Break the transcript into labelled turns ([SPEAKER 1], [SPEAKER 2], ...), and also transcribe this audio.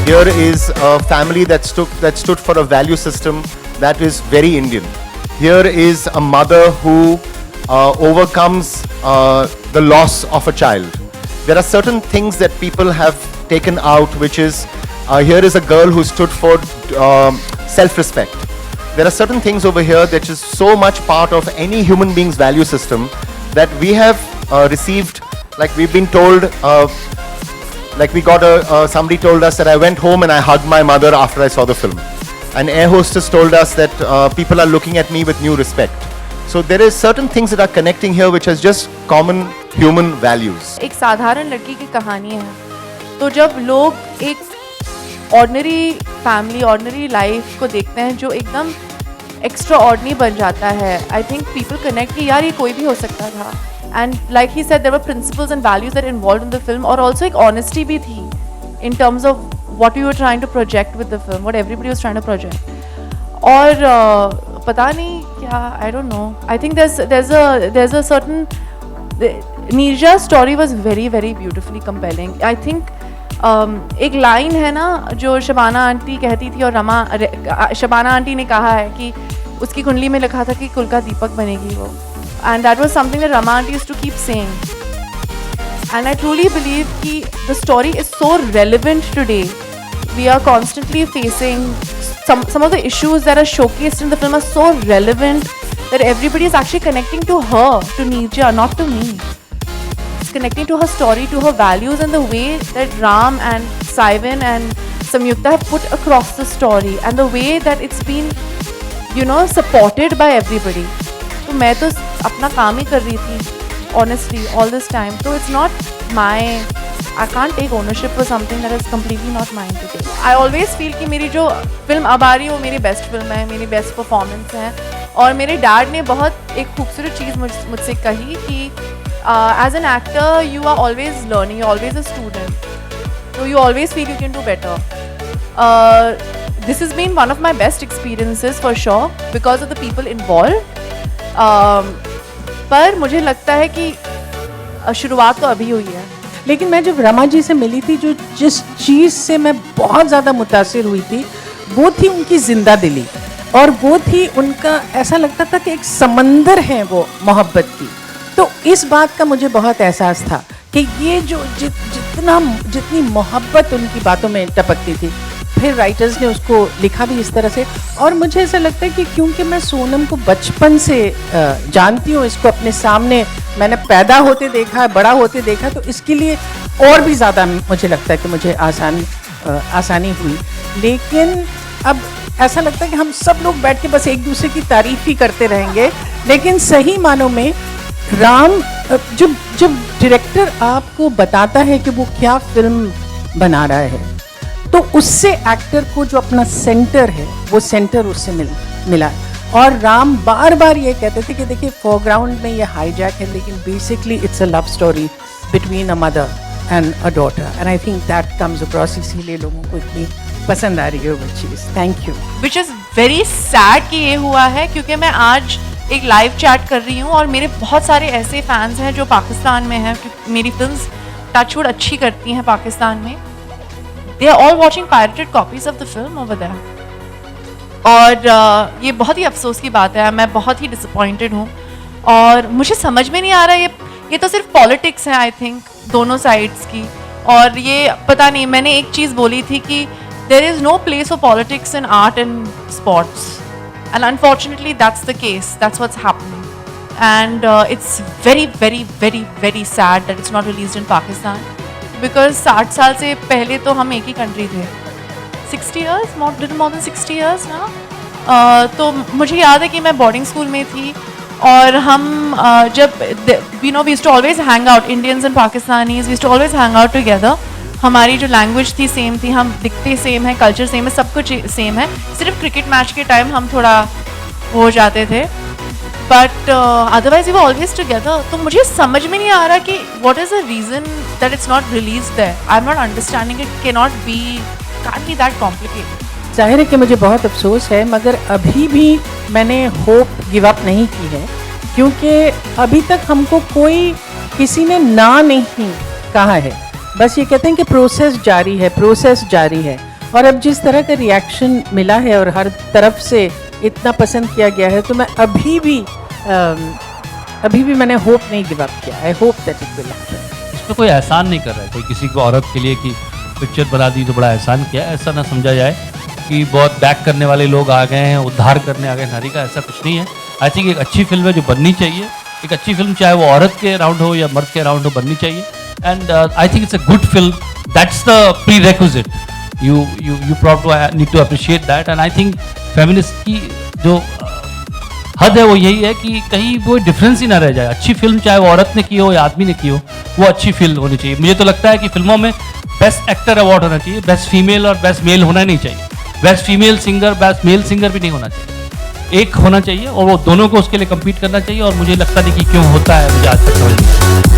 [SPEAKER 1] Here is a family that stood for a value system that is very Indian. Here is a mother who overcomes the loss of a child. There are certain things that people have taken out, which is here is a girl who stood for self-respect. There are certain things over here that is so much part of any human being's value system that we have received, like we've been told, like we got somebody told us that I went home and I hugged my mother after I saw the film. An air hostess told us that people are looking at me with new respect. So there is certain things that are connecting here which is just common human values.
[SPEAKER 2] एक साधारण लड़की की कहानी है, तो जब लोग एक ऑर्डिनरी फैमिली, ऑर्डिनरी लाइफ को देखते हैं जो एकदम एक्स्ट्रा ऑर्डिनरी बन जाता है, आई थिंक पीपल कनेक्ट कि यार ये कोई भी हो सकता था. And like he said there were principles and values that involved in the film, और ऑल्सो एक ऑनेस्टी भी थी in terms of what you were trying to project with the film, what everybody was trying to project. और पता नहीं क्या, I don't know, I think there's a certain Neerja's story was very very beautifully compelling. I think एक line है ना जो Shabana aunty कहती थी, और शबाना आंटी ने कहा है कि उसकी कुंडली में लिखा था कि कुल का दीपक बनेगी वो, and that was something that Rama aunty used to keep saying, and I truly believe कि the story is so relevant today. We are constantly facing some of the issues that are showcased in the film are so relevant that everybody is actually connecting to her, to Neerja, not to me. It's connecting to her story, to her values, and the way that Ram and Saivan and Samyukta have put across the story, and the way that it's been, you know, supported by everybody. तो मैं तो अपना काम ही कर रही थी, honestly, all this time. So it's not I can't take ownership for something that is completely not mine to take. I always feel कि मेरी जो फिल्म अब आ रही है वो मेरी बेस्ट फिल्म है, मेरी बेस्ट परफॉर्मेंस है. और मेरे डैड ने बहुत एक खूबसूरत चीज़ मुझसे कही कि as an actor you are always learning, you always a student, so you always feel you can do better. This has been one of my best experiences for sure because of the people involved. पर मुझे लगता है कि शुरुआत तो अभी हुई है.
[SPEAKER 3] लेकिन मैं जब रमा जी से मिली थी, जो जिस चीज़ से मैं बहुत ज़्यादा मुतासिर हुई थी वो थी उनकी जिंदा दिली, और वो थी उनका, ऐसा लगता था कि एक समंदर है वो मोहब्बत की. तो इस बात का मुझे बहुत एहसास था कि ये जो जितनी मोहब्बत उनकी बातों में टपकती थी, फिर राइटर्स ने उसको लिखा भी इस तरह से. और मुझे ऐसा लगता है कि क्योंकि मैं सोनम को बचपन से जानती हूँ, इसको अपने सामने मैंने पैदा होते देखा है, बड़ा होते देखा, तो इसके लिए और भी ज़्यादा मुझे लगता है कि मुझे आसानी हुई. लेकिन अब ऐसा लगता है कि हम सब लोग बैठ के बस एक दूसरे की तारीफ ही करते रहेंगे. लेकिन सही मानों में राम, जब डायरेक्टर आपको बताता है कि वो क्या फिल्म बना रहा है, तो उससे एक्टर को जो अपना सेंटर है वो सेंटर उससे मिला. और राम बार बार ये कहते थे कि देखिए फोरग्राउंड में ये हाईजैक है, लेकिन basically it's a love story between a mother and a daughter, and I think that comes across. इसीलिए लोगों को इतनी पसंद आ रही है वो चीज़. Thank you.
[SPEAKER 2] Which is very sad कि ये हुआ है, क्योंकि मैं आज एक लाइव चैट कर रही हूँ और मेरे बहुत सारे ऐसे फैंस हैं जो पाकिस्तान में हैं, मेरी फिल्म्स टचवुड अच्छी करती हैं पाकिस्तान में. They are all watching pirated copies of the film over there. और ये बहुत ही अफसोस की बात है. मैं बहुत ही डिसअपॉइंटेड हूँ और मुझे समझ में नहीं आ रहा. ये तो सिर्फ पॉलिटिक्स है आई थिंक दोनों साइड्स की. और ये पता नहीं, मैंने एक चीज़ बोली थी कि there is no place for politics in art and sports, and unfortunately that's the case. That's what's happening, and it's very very very very sad that it's not released in Pakistan. Because 60 साल से पहले तो हम एक ही country थे. 60 years, little more than 60 years ना. तो मुझे याद है कि मैं बोर्डिंग स्कूल में थी और हम जब we used to always hang out, Indians and Pakistanis we used to always hang out together. हमारी जो लैंग्वेज थी सेम थी, हम दिखते सेम है, कल्चर सेम है, सब कुछ सेम है. सिर्फ क्रिकेट मैच के टाइम हम थोड़ा हो जाते थे, but otherwise we were always together. तो मुझे समझ में नहीं आ रहा कि what is the reason that it's not released there. I am not understanding it. Can be that complicated.
[SPEAKER 3] जाहिर है कि मुझे बहुत अफसोस है, मगर अभी भी मैंने होप गिव अप नहीं की है, क्योंकि अभी तक हमको किसी ने ना नहीं कहा है. बस ये कहते हैं कि प्रोसेस जारी है. और अब जिस तरह का रिएक्शन मिला है और हर तरफ से इतना पसंद किया गया है, तो मैं अभी भी मैंने होप नहीं गिव अप किया। I hope that it will happen.
[SPEAKER 4] इसमें कोई एहसान नहीं कर रहा है कोई किसी को औरत के लिए कि पिक्चर बना दी तो बड़ा एहसान किया, ऐसा ना समझा जाए कि बहुत बैक करने वाले लोग आ गए हैं, उद्धार करने आ गए नारी का, ऐसा कुछ नहीं है। आई थिंक एक अच्छी फिल्म है जो बननी चाहिए, एक अच्छी फिल्म चाहे वो औरत के अराउंड हो या मर्द के अराउंड हो बननी चाहिए। And I think it's a good film, that's the pre requisite, you probably need to appreciate that। and I think feminist की जो हद है वो यही है कि कहीं वो डिफरेंस ही ना रह जाए। अच्छी फिल्म चाहे वो औरत ने की हो या आदमी ने की हो, वो अच्छी फिल्म होनी चाहिए। मुझे तो लगता है कि फिल्मों में बेस्ट एक्टर अवार्ड होना चाहिए, बेस्ट फीमेल और बेस्ट मेल होना नहीं चाहिए, best female singer best male singer भी नहीं होना चाहिए, एक होना चाहिए और वो दोनों को उसके लिए कम्पीट करना चाहिए। और मुझे लगता नहीं कि क्यों होता है, मुझे आज तक समझ नहीं आता।